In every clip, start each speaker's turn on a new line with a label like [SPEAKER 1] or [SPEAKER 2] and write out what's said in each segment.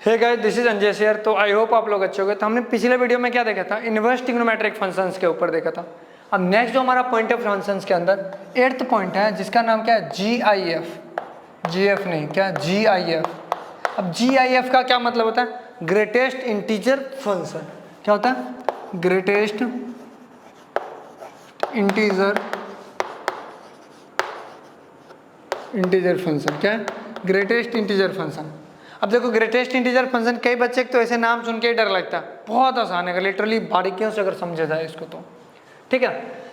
[SPEAKER 1] Hey guys, this is Anjay शेयर। तो I hope आप लोग अच्छे होंगे। तो हमने पिछले वीडियो में क्या देखा था, इनवर्स ट्रिग्नोमेट्रिक फंक्शंस के ऊपर देखा था। अब नेक्स्ट जो हमारा पॉइंट है फंक्शंस के अंदर 8th पॉइंट है, जिसका नाम क्या है, GIF नहीं, क्या GIF। अब GIF का क्या मतलब होता है, ग्रेटेस्ट इंटीजर फंक्शन। क्या होता है, ग्रेटेस्ट इंटीजर फंक्शन। क्या है, ग्रेटेस्ट इंटीजर फंक्शन। अब देखो, ग्रेटेस्ट इंटीजर फंक्शन, कई बच्चे तो ऐसे नाम सुन के ही डर लगता है, बहुत आसान है लिटरली, बारीकियों से अगर समझा जाए इसको तो। ठीक है,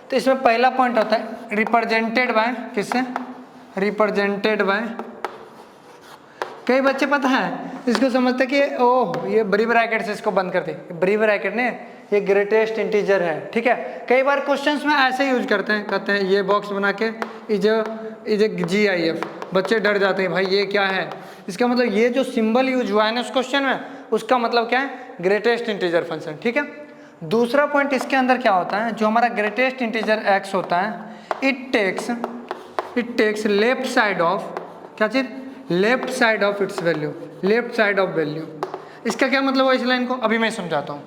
[SPEAKER 1] तो इसमें पहला पॉइंट होता है रिप्रेजेंटेड बाय, किससे, रिप्रेजेंटेड बाय। कई बच्चे पता है इसको समझते कि ओह ये बड़ी ब्रैकेट से इसको बंद करते, बड़ी ब्रैकेट ने ये ग्रेटेस्ट इंटीजर है। ठीक है, कई बार क्वेश्चंस में ऐसे यूज करते हैं, कहते हैं ये बॉक्स बना के इज GIF, बच्चे डर जाते हैं भाई ये क्या है। इसका मतलब ये जो सिंबल यूज हुआ है ना उस क्वेश्चन में, उसका मतलब क्या है, ग्रेटेस्ट इंटीजर फंक्शन। ठीक है, दूसरा पॉइंट इसके अंदर क्या होता है, जो हमारा ग्रेटेस्ट इंटीजर x होता है, it takes left side of, क्या चीज, left side of its value, left side of value. इसका क्या मतलब है, इस लाइन को अभी मैं समझाता हूँ।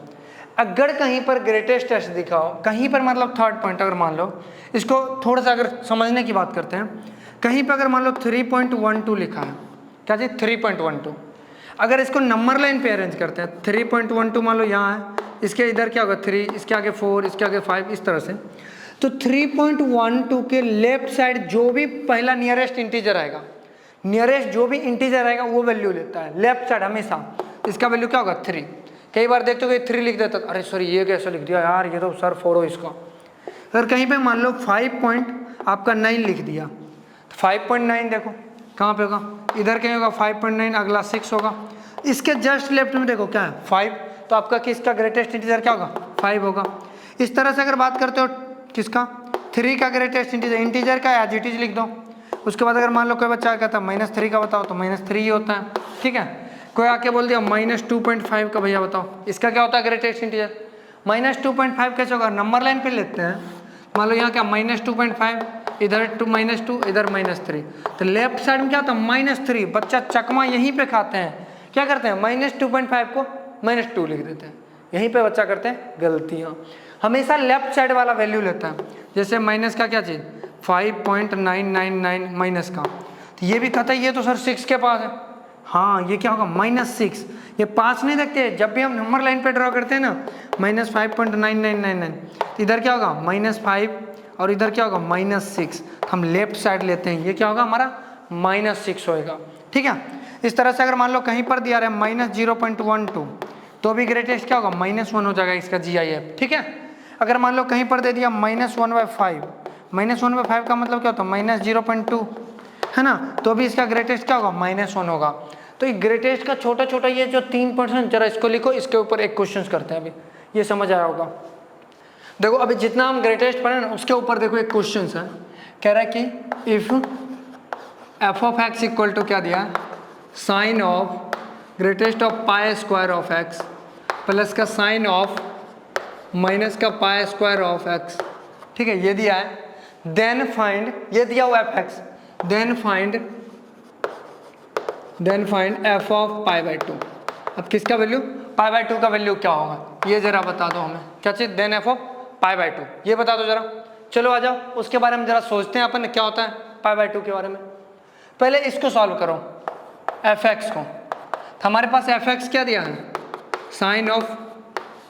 [SPEAKER 1] अगर कहीं पर ग्रेटेस्ट टेस्ट दिखा हो, कहीं पर मतलब थर्ड पॉइंट अगर मान लो, इसको थोड़ा सा अगर समझने की बात करते हैं, कहीं पर अगर मान लो 3.12 लिखा है, क्या चीज, 3.12, अगर इसको नंबर लाइन पे अरेंज करते हैं, 3.12 मान लो यहाँ है, इसके इधर क्या होगा 3, इसके आगे 4, इसके आगे 5, इस तरह से। तो 3.12 के लेफ्ट साइड जो भी पहला नियरेस्ट इंटीजर आएगा, नियरेस्ट जो भी इंटीजर आएगा वो वैल्यू लेता है लेफ्ट साइड हमेशा। इसका वैल्यू क्या होगा, 3। कई बार देखते हो 3 लिख देता, अरे सॉरी ये कैसे लिख दिया यार, ये तो सर 4 हो इसका। अगर कहीं पे मान लो 5.9 लिख दिया, 5.9 देखो कहाँ पे होगा, इधर कहीं होगा 5.9, अगला 6 होगा। इसके जस्ट लेफ्ट में देखो क्या है, 5, तो आपका किसका ग्रेटेस्ट इंटीजर क्या होगा, 5 होगा। इस तरह से अगर बात करते हो किसका, 3 का ग्रेटेस्ट इंटीजर का एज इट इज लिख दो। उसके बाद अगर मान लो कोई बच्चा कहता है -3 का बताओ, तो -3 ही होता है। ठीक है, कोई आके बोल दिया -2.5 का भैया बताओ, इसका क्या होता है ग्रेटेस्ट इंटीजर। -2.5 कैसे होगा, नंबर लाइन पे लेते हैं, मान लो यहाँ क्या -2.5, इधर -2, इधर -3, तो लेफ्ट साइड में क्या होता है -3। बच्चा चकमा यहीं पे खाते हैं, क्या करते हैं, -2.5 को -2 लिख देते हैं, यहीं पे बच्चा करते हैं गलतियाँ। हमेशा लेफ्ट साइड वाला वैल्यू लेता है, जैसे माइनस का क्या चीज़, 5.999 माइनस का, तो ये भी कहता है ये तो सर 6 के पास है, हाँ ये क्या होगा -6। ये पास नहीं देखते, जब भी हम नंबर लाइन पे ड्रॉ करते हैं ना, -5.9999, तो इधर क्या होगा -5 और इधर क्या होगा -6, हम लेफ्ट साइड लेते हैं, ये क्या होगा हमारा -6 होएगा। ठीक है, इस तरह से अगर मान लो कहीं पर दिया रहा है -0.12, तो भी ग्रेटेस्ट क्या होगा, -1 हो जाएगा इसका GIF। ठीक है, अगर मान लो कहीं पर दे दिया -1/5, -1/5 का मतलब क्या होता है, -0.2 है ना, तो भी इसका ग्रेटेस्ट क्या होगा, -1 होगा। तो ये ग्रेटेस्ट का छोटा छोटा ये जो 3%, जरा इसको लिखो, इसके ऊपर एक क्वेश्चन करते हैं, अभी ये समझ आया होगा। देखो अभी जितना हम ग्रेटेस्ट पढ़े ना, उसके ऊपर देखो एक क्वेश्चन है, कह रहा है कि इफ f(x) इक्वल टू क्या दिया, sine of greatest of π² of x plus का साइन ऑफ माइनस का π² ऑफ x। ठीक है, ये दिया है, देन फाइंड, ये दिया हुआ f(x), then find f of π/2। अब किसका वैल्यू, π/2 का वैल्यू क्या होगा, ये जरा बता दो हमें, क्या चीज, देन f ऑफ π/2, ये बता दो जरा। चलो आ जाओ, उसके बारे में जरा सोचते हैं अपन क्या होता है π/2 के बारे में। पहले इसको सॉल्व करो, f(x) को, तो हमारे पास f(x) क्या दिया है, साइन ऑफ,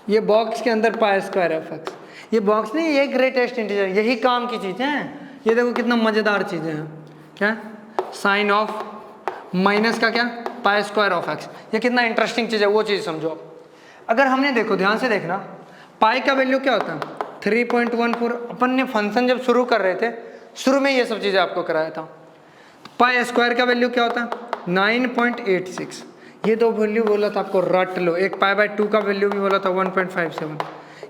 [SPEAKER 1] ये बॉक्स के अंदर π² f(x), ये बॉक्स नहीं, ये ग्रेटेस्ट इंटीजर, यही काम की चीज़ें हैं। ये देखो कितना मज़ेदार चीज़ें हैं, क्या, साइन ऑफ माइनस का क्या, π² ऑफ x, ये कितना इंटरेस्टिंग चीज़ है, वो चीज़ समझो। अगर हमने देखो ध्यान से देखना, पाई का वैल्यू क्या होता है, 3.14। अपन ने फंक्शन जब शुरू कर रहे थे, शुरू में ये सब चीज़ें आपको कराया था। π² का वैल्यू क्या होता है, 9.86। ये दो वैल्यू बोला था आपको, रट लो। एक π/2 का वैल्यू भी बोला था 1.57।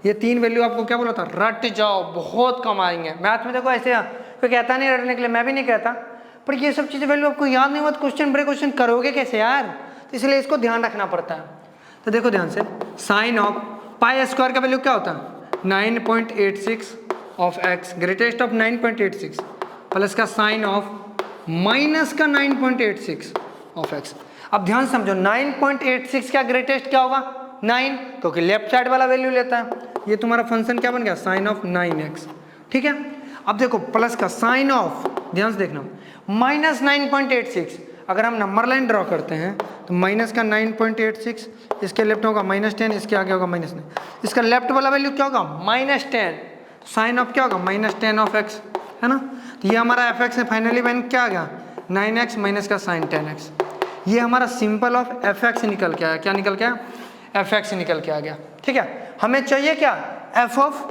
[SPEAKER 1] ये 3 वैल्यू आपको क्या बोला था, रट जाओ, बहुत कम आएंगे मैथ में। देखो ऐसे कोई कहता नहीं रटने के लिए, मैं भी नहीं कहता, पर ये सब चीज़ें वैल्यू आपको याद नहीं हुआ तो क्वेश्चन बड़े क्वेश्चन करोगे कैसे यार, तो इसलिए इसको ध्यान रखना पड़ता है। तो देखो ध्यान से, साइन ऑफ π² का वैल्यू क्या होता है, 9.86 of x, greatest of 9.86 plus का साइन ऑफ माइनस का 9.86 ऑफ x। अब ध्यान समझो 9.86 का ग्रेटेस्ट क्या होगा 9, क्योंकि लेफ्ट साइड वाला वैल्यू लेता है। ये तुम्हारा फंक्शन क्या बन गया साइन ऑफ 9x, ठीक है। अब देखो प्लस का साइन ऑफ, ध्यान से देखना, माइनस 9.86, अगर हम नंबर लाइन ड्रॉ करते हैं तो माइनस का 9.86, इसके लेफ्ट होगा -10, इसके आगे होगा -9, इसका लेफ्ट वाला वैल्यू क्या होगा -10, साइन ऑफ क्या होगा -10 ऑफ x, है ना। तो ये हमारा fx है, फाइनली वैन क्या आ गया 9x माइनस का साइन 10x। ये हमारा सिंपल ऑफ fx निकल के आया, क्या निकल के आया fx निकल के आ गया, ठीक है। हमें चाहिए क्या f ऑफ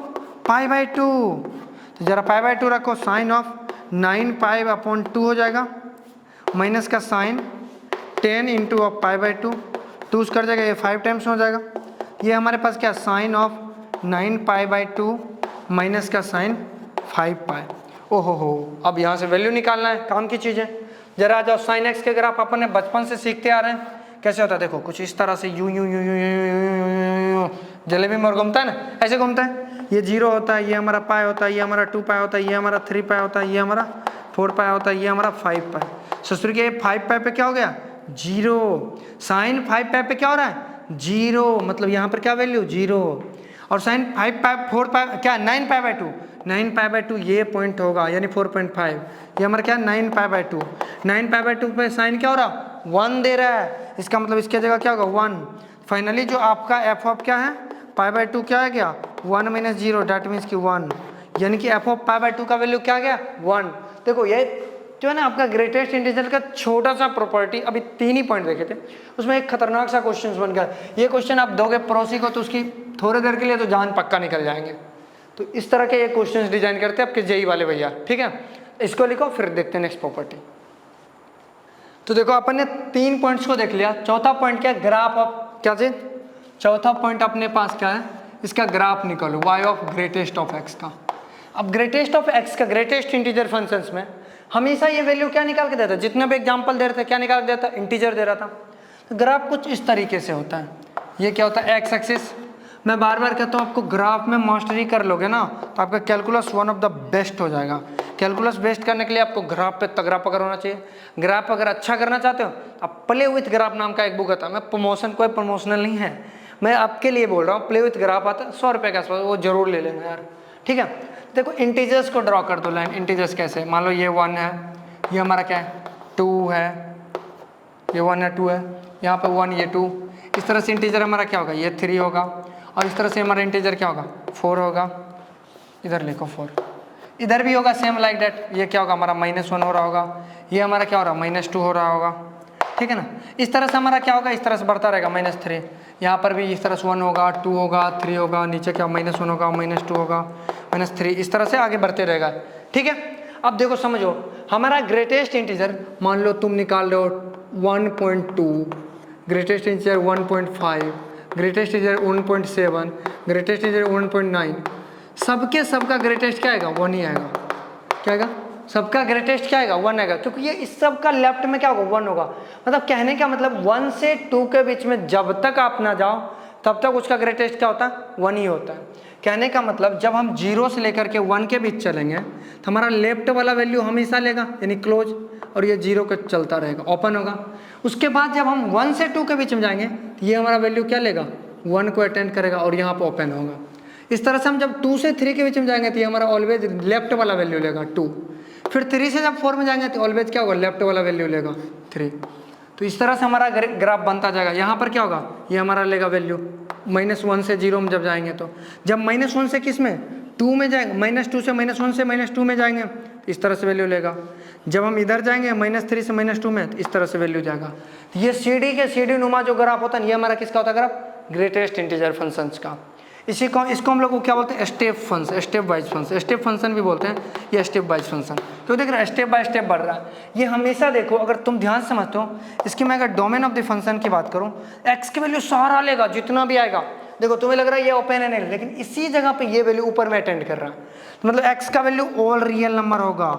[SPEAKER 1] π/2, तो जरा π/2 रखो, साइन ऑफ 9π/2 हो जाएगा, माइनस का साइन 10 इंटू ऑफ π/2, 2 कर जाएगा, ये 5 टाइम्स हो जाएगा। ये हमारे पास क्या साइन ऑफ 9π/2 माइनस का साइन 5π। ओहो, अब यहाँ से वैल्यू निकालना है, काम की चीज़ है। जरा आ जाओ, साइन एक्स के ग्राफ अपन ने बचपन से सीखते आ रहे हैं, कैसे होता है देखो, कुछ इस तरह से यूं यूं यूं यूं यूं जलेबी में और घूमता है ना, ऐसे घूमता है। ये 0 होता है, ये हमारा पाई होता है, ये हमारा 2π होता है, ये हमारा 3π होता है, ये हमारा 4π होता है, ये हमारा 5π। ससुर के 5π पे क्या हो गया 0, साइन 5π पे क्या हो रहा है 0, मतलब यहाँ पर क्या वैल्यू 0, और साइन 5π 4π क्या 9π/2, 9π/2 ये पॉइंट होगा, यानी 4.5, ये हमारा क्या 9π/2, 9π/2 पे साइन क्या हो रहा 1 दे रहा है, इसका मतलब इसके जगह क्या होगा 1। फाइनली जो आपका एफ ऑफ क्या है π/2 क्या आ गया 1 - 0, डैट मीन्स कि 1, यानी कि एफ ऑफ π/2 का वैल्यू क्या आ गया 1। देखो ये जो है ना आपका ग्रेटेस्ट इंटीजर का छोटा सा प्रॉपर्टी, अभी 3 ही पॉइंट देखे थे, उसमें एक खतरनाक सा क्वेश्चन बन गया। ये क्वेश्चन आप दोगे पड़ोसी को तो उसकी थोड़ी देर के लिए तो जान पक्का निकल जाएंगे। तो इस तरह के ये क्वेश्चंस डिजाइन करते हैं आपके जेई वाले भैया, ठीक है। इसको लिखो, फिर देखते हैं नेक्स्ट प्रॉपर्टी। तो देखो अपन ने 3 पॉइंट्स को देख लिया, चौथा पॉइंट क्या है ग्राफ ऑफ क्या चीज, चौथा पॉइंट अपने पास क्या है, इसका ग्राफ निकालो y of greatest of x का। अब ग्रेटेस्ट ऑफ x का ग्रेटेस्ट इंटीजर फंक्शंस में हमेशा ये वैल्यू क्या निकाल के देता है, जितने भी एग्जांपल दे रहे थे क्या निकाल के देता है, इंटीजर दे रहा था। तो ग्राफ कुछ इस तरीके से होता है, ये क्या होता है एक्स एक्सिस। मैं बार बार कहता हूँ आपको ग्राफ में मास्टरी कर लोगे ना तो आपका calculus one of the best हो जाएगा। कैलकुलस बेस्ट करने के लिए आपको ग्राफ पे तगड़ा पकड़ होना चाहिए। ग्राफ अगर अच्छा करना चाहते हो आप प्ले विथ ग्राफ नाम का एक बुक आता है, मैं प्रमोशन कोई प्रमोशनल नहीं है, मैं आपके लिए बोल रहा हूँ, प्ले विथ ग्राफ आता है 100 रुपये के आसपास, वो जरूर ले लेना यार, ठीक है। देखो इंटीजर्स को ड्रॉ कर दो लाइन, इंटीजर्स कैसे, मान लो ये 1 है, ये हमारा क्या है 2 है, ये 1 है 2 है, यहाँ पे 1 ये 2, इस तरह से इंटीजर हमारा क्या होगा ये 3 होगा, और इस तरह से हमारा इंटीजर क्या होगा 4 होगा, इधर लिखो 4, इधर भी होगा सेम लाइक दैट, ये क्या होगा हमारा -1 हो रहा होगा, ये हमारा क्या हो रहा है -2 हो रहा होगा, ठीक है ना। इस तरह से हमारा क्या होगा, इस तरह से बढ़ता रहेगा -3, यहाँ पर भी इस तरह से 1 होगा 2 होगा 3 होगा, नीचे क्या -1 होगा -2 होगा -3, इस तरह से आगे बढ़ते रहेगा, ठीक है। अब देखो समझो हमारा ग्रेटेस्ट इंटीजर, मान लो तुम निकाल रहे हो 1.2, greatest integer 1.5, greatest integer 1.7, greatest integer 1.9, सबके सबका ग्रेटेस्ट क्या आएगा 1 ही आएगा, क्या आएगा सबका ग्रेटेस्ट क्या आएगा 1 आएगा, क्योंकि ये इस सब का लेफ्ट में क्या होगा 1 होगा। मतलब कहने का मतलब 1 से 2 के बीच में जब तक आप ना जाओ तब तक उसका ग्रेटेस्ट क्या होता है 1 ही होता है। कहने का मतलब जब हम 0 से लेकर के 1 के बीच चलेंगे तो हमारा लेफ्ट वाला वैल्यू हमेशा लेगा यानी क्लोज, और ये 0 का चलता रहेगा ओपन होगा। उसके बाद जब हम 1 से 2 के बीच में जाएंगे तो ये हमारा वैल्यू क्या लेगा 1 को अटेंड करेगा और यहाँ पर ओपन होगा। इस तरह से हम जब 2 से 3 के बीच में जाएंगे तो ये हमारा ऑलवेज लेफ्ट वाला वैल्यू लेगा 2, फिर 3 से जब 4 में जाएंगे तो ऑलवेज क्या होगा लेफ्ट वाला वैल्यू लेगा 3। तो इस तरह से हमारा ग्राफ बनता जाएगा। यहाँ पर क्या होगा ये हमारा लेगा वैल्यू -1 से 0 में जब जाएंगे, तो जब -1 से किस में 2 में जाएंगे, -2 से -1 से -2 में जाएंगे तो इस तरह से वैल्यू लेगा। जब हम इधर जाएंगे -3 से -2 में तो इस तरह से वैल्यू जाएगा। ये सीढ़ी नुमा जो ग्राफ होता है ये हमारा किसका होता है ग्राफ ग्रेटेस्ट इंटीजर फंक्शंस का। इसको हम लोग को क्या बोलते हैं step function, step wise function, step function भी बोलते हैं, ये स्टेप वाइज फंक्शन। तो देख रहे हैं स्टेप बाय स्टेप बढ़ रहा है। ये हमेशा देखो अगर तुम ध्यान से समझते हो, इसकी मैं अगर डोमेन ऑफ द फंक्शन की बात करूं, एक्स की वैल्यू सारा लेगा जितना भी आएगा। देखो तुम्हें लग रहा है ये ओपन है नहीं, लेकिन इसी जगह पे ये वैल्यू ऊपर में अटेंड कर रहा है, तो मतलब एक्स का वैल्यू ऑल रियल नंबर होगा।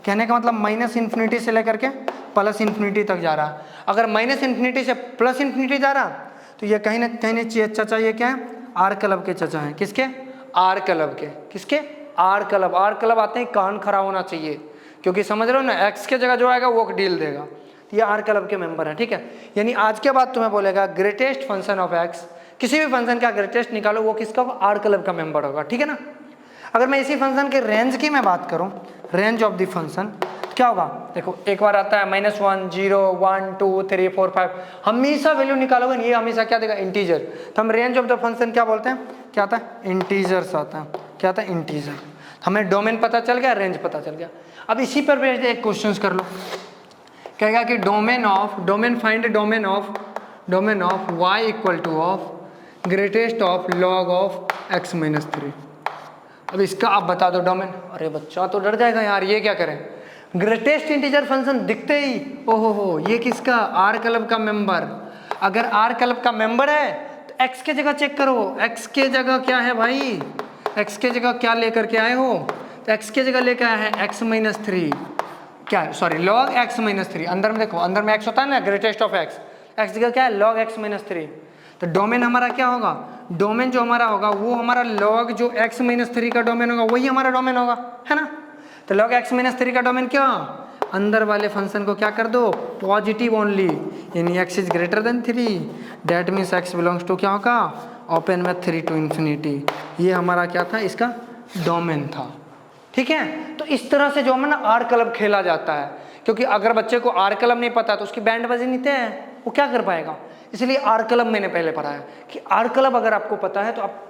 [SPEAKER 1] कहने का मतलब -∞ से लेकर के +∞ तक जा रहा है। अगर -∞ से +∞ जा रहा तो ये कहीं ना कहीं चचा ये क्या है आर क्लब के चचा हैं। किसके आर क्लब के, किसके आर क्लब। आर क्लब आते हैं कान खड़ा होना चाहिए, क्योंकि समझ रहे हो ना एक्स के जगह जो आएगा वो डील देगा। तो ये आर क्लब के मेंबर है, ठीक है। यानी आज के बाद तुम्हें बोलेगा ग्रेटेस्ट फंक्शन ऑफ एक्स, किसी भी फंक्शन का ग्रेटेस्ट निकालो, वो किसका होगा, आर क्लब का मेंबर होगा, ठीक है ना। अगर मैं इसी फंक्शन के रेंज की मैं बात करूं, रेंज ऑफ द फंक्शन क्या होगा, देखो एक बार आता है -1 0 1 2 3 4 5, हमेशा वैल्यू निकालोगे, ये हमेशा क्या देगा, इंटीजर। तो हम रेंज ऑफ द फंक्शन क्या बोलते हैं, क्या आता है, इंटीजर्स आता है, क्या आता है, इंटीजर। हमें डोमेन पता चल गया, रेंज पता चल गया। अब इसी पर एक क्वेश्चन कर लो, कहेगा कि domain find domain of y equal two of greatest of log of x minus 3। अब इसका आप बता दो डोमेन। अरे बच्चा तो डर जाएगा यार, ये क्या करें, ग्रेटेस्ट इंटीजर फंक्शन दिखते ही ओहो हो, ये किसका, आर क्लब का मेंबर। अगर आर क्लब का मेंबर है तो x के जगह चेक करो, x के जगह क्या है भाई, x के जगह क्या लेकर के आए हो, तो x के जगह लेकर आया है x माइनस 3, क्या है, सॉरी log x माइनस 3। अंदर में देखो, अंदर में x होता है ना, ग्रेटेस्ट ऑफ x जगह क्या है, log x माइनस 3। तो डोमेन हमारा क्या होगा, डोमेन जो हमारा होगा वो हमारा log जो x माइनस 3 का डोमेन होगा वही हमारा डोमेन होगा, है ना। तो log x माइनस 3 का डोमेन क्या, अंदर वाले फंक्शन को क्या कर दो, पॉजिटिव ओनली, यानी x is greater than 3, that means x belongs to क्या होगा, ओपन में 3 टू इन्फिनिटी। ये हमारा क्या था, इसका डोमेन था, ठीक है। तो इस तरह से जो है ना आर क्लब खेला जाता है, क्योंकि अगर बच्चे को आर क्लब नहीं पता तो उसकी बैंडबाजी नहीं है, वो क्या कर पाएगा। इसलिए आर क्लब मैंने पहले पढ़ाया कि आर क्लब अगर आपको पता है तो आप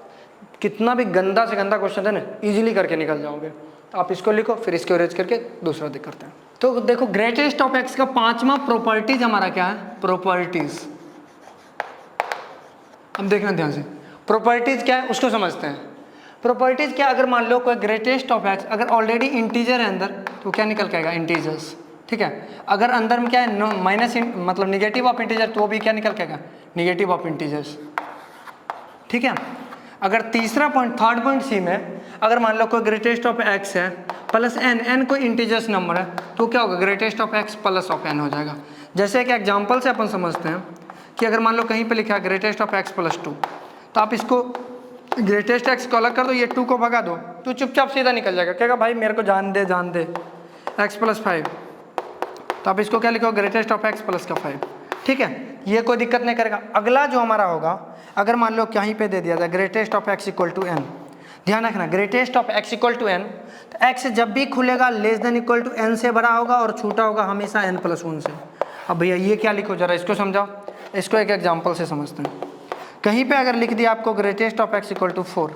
[SPEAKER 1] कितना भी गंदा से गंदा क्वेश्चन है ना इजीली करके निकल जाओगे। तो आप इसको लिखो, फिर इसको इरेज करके दूसरा देख करते हैं। तो देखो ग्रेटेस्ट ऑफ एक्स का 5वां प्रॉपर्टीज हमारा क्या है, प्रॉपर्टीज। अब देखना ध्यान से, प्रॉपर्टीज क्या है उसको समझते हैं। प्रॉपर्टीज क्या, अगर मान लो कोई ग्रेटेस्ट ऑफ एक्स अगर ऑलरेडी इंटीजर है अंदर तो क्या निकल के आएगा, इंटीजर्स, ठीक है। अगर अंदर में क्या है माइनस मतलब निगेटिव ऑफ इंटीजर तो वो भी क्या निकल के आएगा, निगेटिव ऑफ इंटीजर्स, ठीक है। अगर तीसरा पॉइंट, थर्ड पॉइंट सी में अगर मान लो कोई ग्रेटेस्ट ऑफ एक्स है प्लस एन कोई इंटीजर्स नंबर है तो क्या होगा, greatest of x plus of n हो जाएगा। जैसे एक एग्जाम्पल से अपन समझते हैं कि अगर मान लो कहीं पे लिखा है ग्रेटेस्ट ऑफ एक्स प्लस 2, तो आप इसको ग्रेटेस्ट एक्स को अलग कर दो, ये 2 को भगा दो तो चुपचाप सीधा निकल जाएगा, कहेगा भाई मेरे को जान दे एक्स प्लस 5, तो आप इसको क्या लिखो, ग्रेटेस्ट ऑफ एक्स प्लस का 5, ठीक है। ये कोई दिक्कत नहीं करेगा। अगला जो हमारा होगा, अगर मान लो कहीं पे दे दिया जाए greatest of x equal to n, ध्यान रखना greatest of x equal to n, तो एक्स जब भी खुलेगा less than equal to n से बड़ा होगा और छोटा होगा हमेशा एन प्लस 1 से। अब भैया ये क्या लिखो जरा इसको समझाओ, इसको एक एग्जाम्पल से समझते हैं। कहीं पे अगर लिख दिया आपको greatest of x equal to 4,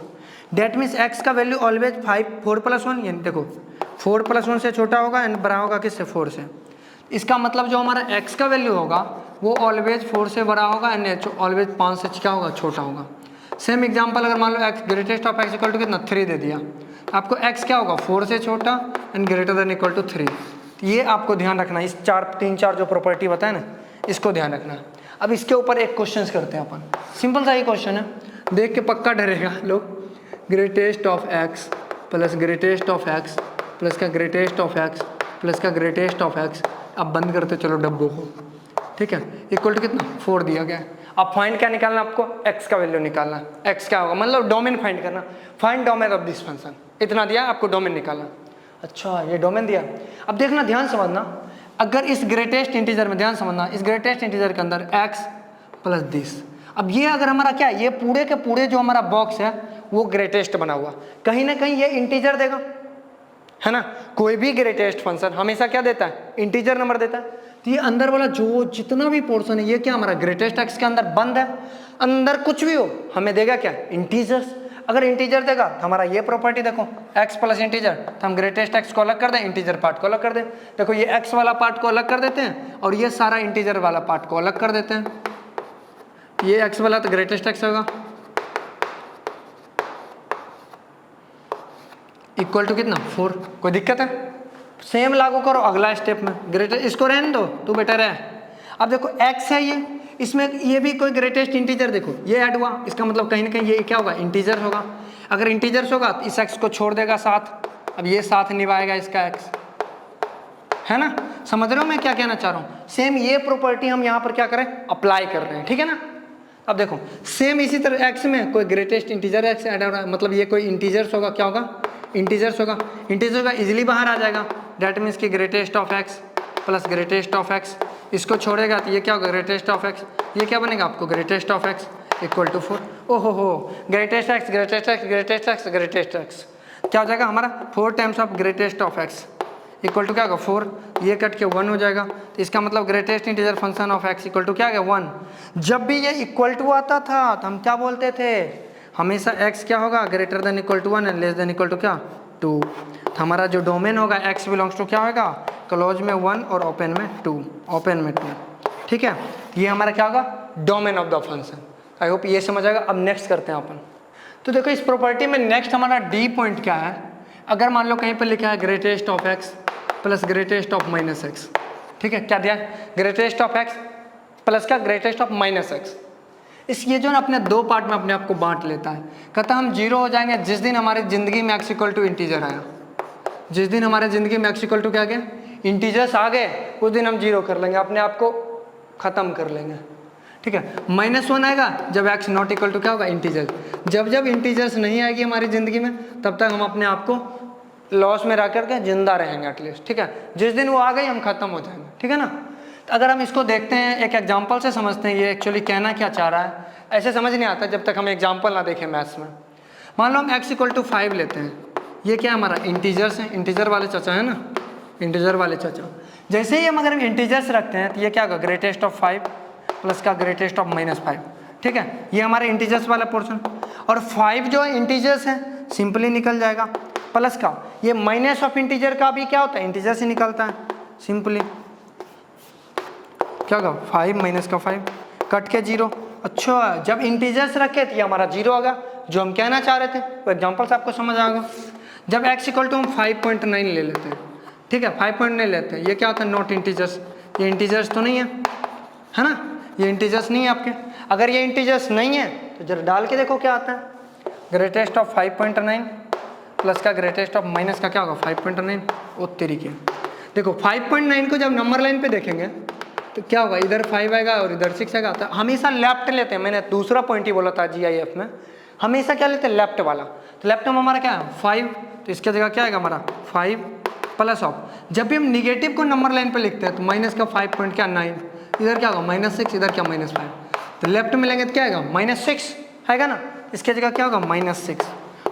[SPEAKER 1] that means x का वैल्यू ऑलवेज 4 प्लस 1, यानी देखो 4 प्लस 1 से छोटा होगा एंड बड़ा होगा किससे, 4 से। इसका मतलब जो हमारा x का वैल्यू होगा वो ऑलवेज 4 से बड़ा होगा एंड ऑलवेज 5 से क्या होगा, छोटा होगा। सेम एग्जांपल अगर मान लो x greatest of x equal to कितना 3 दे दिया, आपको x क्या होगा 4 से छोटा and greater than equal to 3। ये आपको ध्यान रखना, इस 3-4 जो प्रॉपर्टी बताए ना इसको ध्यान रखना। अब इसके ऊपर एक क्वेश्चन करते हैं अपन, सिंपल सा ही क्वेश्चन है, देख के पक्का डरेगा लोग। Greatest of x plus greatest of x plus का ग्रेटेस्ट ऑफ x प्लस का ग्रेटेस्ट ऑफ x, अब बंद करते चलो डब्बों को, ठीक है। इक्वल टू कितना 4 दिया गया है। अब फाइंड क्या निकालना, आपको x का वैल्यू निकालना। x क्या होगा, मतलब डोमेन फाइंड करना, find domain of this function, इतना दिया आपको डोमेन निकालना। अच्छा ये डोमेन दिया। अब देखना ध्यान समझना, अगर इस ग्रेटेस्ट इंटीजर में ध्यान समझना, इस ग्रेटेस्ट इंटीजर के अंदर x प्लस दिस, अब ये अगर हमारा क्या, ये पूरे के पूरे जो हमारा बॉक्स है वो ग्रेटेस्ट बना हुआ, कहीं ना कहीं ये इंटीजर देगा, है ना। कोई भी ग्रेटेस्ट फंक्शन हमेशा क्या देता है, इंटीजर नंबर देता है। तो ये अंदर वाला जो जितना भी पोर्शन है ये क्या हमारा ग्रेटेस्ट एक्स के अंदर बंद है, अंदर कुछ भी हो हमें देगा क्या, इंटीजर्स। अगर इंटीजर देगा तो हमारा ये प्रॉपर्टी देखो x प्लस इंटीजर, तो हम ग्रेटेस्ट एक्स को अलग कर दें, इंटीजर पार्ट को अलग कर दें। देखो ये x वाला पार्ट को अलग कर देते हैं और ये सारा इंटीजर वाला पार्ट को अलग कर देते हैं। ये x वाला तो ग्रेटेस्ट एक्स होगा इक्वल टू कितना 4, कोई दिक्कत है। सेम लागू करो अगला स्टेप में, ग्रेटेस्ट इसको रहने दो तू बेटा रह। अब देखो x है ये, इसमें ये भी कोई ग्रेटेस्ट इंटीजर देखो ये ऐड हुआ, इसका मतलब कहीं ना कहीं ये क्या होगा, इंटीजर होगा। अगर इंटीजर्स होगा तो इस x को छोड़ देगा साथ, अब ये साथ निभाएगा इसका x, है ना। समझ रहे हो मैं क्या कहना चाह रहा हूँ। सेम ये प्रॉपर्टी हम यहाँ पर क्या करें, अप्लाई कर रहे हैं, ठीक है ना। अब देखो सेम इसी तरह x में कोई ग्रेटेस्ट इंटीजर x ऐड हो रहा है, मतलब ये कोई इंटीजर्स होगा, क्या होगा, इंटीजर्स होगा। इंटीजर का इजीली बाहर आ जाएगा, डेट मीन्स की greatest of x plus greatest of x इसको छोड़ेगा तो ये क्या होगा, ग्रेटेस्ट ऑफ एक्स, ये क्या बनेगा आपको, greatest of x equal to 4। ओहो हो, greatest x greatest x greatest x greatest x क्या हो जाएगा हमारा, 4 times of greatest of x equal to क्या होगा 4, ये कट के 1 हो जाएगा। तो इसका मतलब greatest integer function of x equal to क्या है 1। जब भी ये इक्वल टू आता था तो हम क्या बोलते थे, हमेशा एक्स क्या होगा, greater than equal to 1 and less than equal to क्या 2। तो हमारा जो डोमेन होगा एक्स बिलोंग्स टू क्या होगा, क्लोज में 1 और ओपन में 2, ओपन में 2, ठीक है। ये हमारा क्या होगा, domain of the function. I hope ये समझ आएगा। अब नेक्स्ट करते हैं अपन। तो देखो इस प्रॉपर्टी में नेक्स्ट हमारा डी पॉइंट क्या है, अगर मान लो कहीं पर लिखा है greatest of x plus greatest of minus x, ठीक है, क्या दिया है, ग्रेटेस्ट ऑफ एक्स प्लस का ग्रेटेस्ट ऑफ माइनस एक्स। इस ये जो ना अपने 2 पार्ट में अपने आप को बांट लेता है, कहता हम 0 हो जाएंगे जिस दिन हमारी ज़िंदगी में एक्स इक्वल टू इंटीजर आया। जिस दिन हमारे ज़िंदगी में एक्स इक्वल टू क्या गया, इंटीजर्स आ गए, उस दिन हम 0 कर लेंगे, अपने आप को ख़त्म कर लेंगे, ठीक है। -1 आएगा जब एक्स नॉट इक्वल टू क्या होगा, इंटीजर। जब जब इंटीजर्स नहीं आएगी हमारी ज़िंदगी में तब तक हम अपने आप को लॉस में रह करके जिंदा रहेंगे एटलीस्ट, ठीक है। जिस दिन वो आ गई हम खत्म हो जाएंगे, ठीक है ना। तो अगर हम इसको देखते हैं एक एग्जांपल से समझते हैं ये एक्चुअली कहना क्या चाह रहा है। ऐसे समझ नहीं आता जब तक हम एग्जांपल ना देखें मैथ्स में। मान लो हम x इक्वल टू 5 लेते हैं, ये क्या हमारा इंटीजर्स है, इंटीजर वाले चाचा है ना, इंटीजर वाले चाचा। जैसे ही हम अगर इंटीजर्स रखते हैं तो ये क्या होगा, ग्रेटेस्ट ऑफ 5 प्लस का ग्रेटेस्ट ऑफ -5, ठीक है। ये हमारे इंटीजर्स वाला पोर्शन, और 5 जो इंटीजर्स हैं सिंपली निकल जाएगा, प्लस का ये माइनस ऑफ इंटीजर का भी क्या होता है, इंटीजर से निकलता है सिंपली, क्या होगा 5 माइनस का 5 कट के 0। अच्छा, जब इंटीजर्स रखे तो ये हमारा 0 होगा, जो हम कहना चाह रहे थे वो एग्जांपल से आपको समझ आएगा। जब x इक्वल टू हम 5.9 ले लेते हैं, ठीक है, 5.9 लेते हैं, ये क्या होता है, नॉट इंटीजर्स। ये इंटीजर्स तो नहीं है ना, ये इंटीजर्स नहीं है आपके। अगर ये इंटीजर्स नहीं है तो जरा डाल के देखो क्या आता है, ग्रेटेस्ट ऑफ 5.9 प्लस का ग्रेटेस्ट ऑफ माइनस का क्या होगा 5.9। ओ तरीके, देखो 5.9 को जब नंबर लाइन पे देखेंगे तो क्या होगा, इधर 5 आएगा और इधर 6 आएगा। तो हमेशा लेफ्ट लेते हैं, मैंने दूसरा पॉइंट ही बोला था GIF में, हमेशा क्या लेते हैं, लेफ्ट वाला। तो लेफ्ट में हमारा क्या है 5, तो इसके जगह क्या आएगा हमारा 5 प्लस ऑफ। जब भी हम निगेटिव को नंबर लाइन पे लिखते हैं तो माइनस का 5.9, इधर क्या होगा -6, इधर क्या -5। तो लेफ्ट में लेंगे तो क्या आएगा -6 आएगा ना, इसके जगह क्या होगा -6,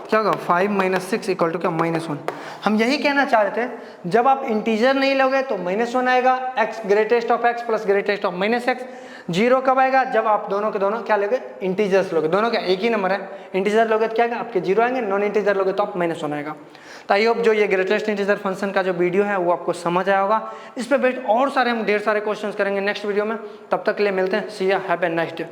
[SPEAKER 1] क्या होगा 5 - 6 इक्वल टू क्या -1। हम यही कहना चाह रहे थे, जब आप इंटीजर नहीं लोगे तो -1 आएगा, x greatest of x plus greatest of -x। 0 कब आएगा, जब आप दोनों के दोनों क्या लोगे, इंटीजर्स लोगे, दोनों क्या एक ही नंबर है, इंटीजर लोगे तो क्या आएगा आपके 0 आएंगे, नॉन इंटीजर लोगे तो आप -1 आएगा। तो आई होप जो ये ग्रेटेस्ट इंटीजर फंक्शन का जो वीडियो है वो आपको समझ आया होगा। इस पर बेस्ड और सारे हम ढेर सारे क्वेश्चंस करेंगे नेक्स्ट वीडियो में। तब तक के लिए मिलते हैं, सी या, हैव ए नाइस डे।